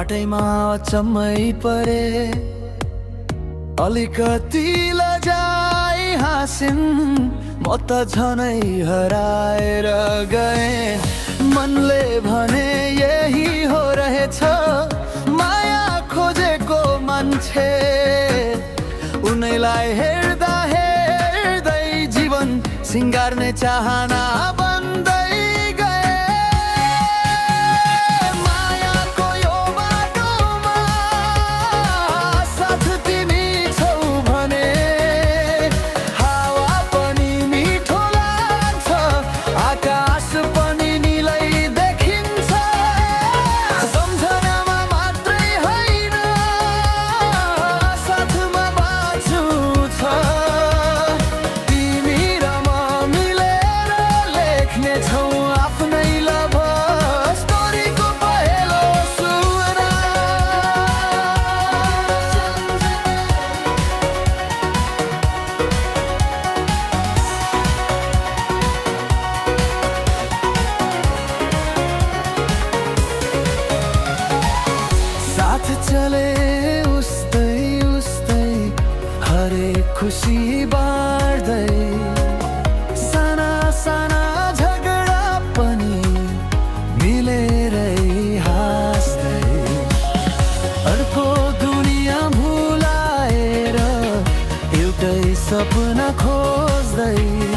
बाटैमा अचम्मै परे, अलिकति लजाई हाँसिन्, म त झनै हराएर गए। मनले भने यही हो रहेछ माया खोजेको मान्छे, उनैलाई हेर्दा हेर्दै जीवन सिँगार्ने चाहना बन्दै गए। मायाको यो बाटोमा साथ तिमी छौ भने हावा पनि मिठो लाग्छ, आकाश पनि निलै देखिन्छ। सम्झनामा मात्रै होइन साथमा बाँच्नु छ, तिमी र म मिलेर लेख्नेछौ आफ्नै लभ स्टोरीको पहेँलो सुना। साथ चले उस्तै उस्तै हरेक खुसी बाँड्दै, साना साना झगडा पनि मिलेरै हाँस्दै, अर्को दुनियाँ भुलाएर एउटै सपना खोज्दै।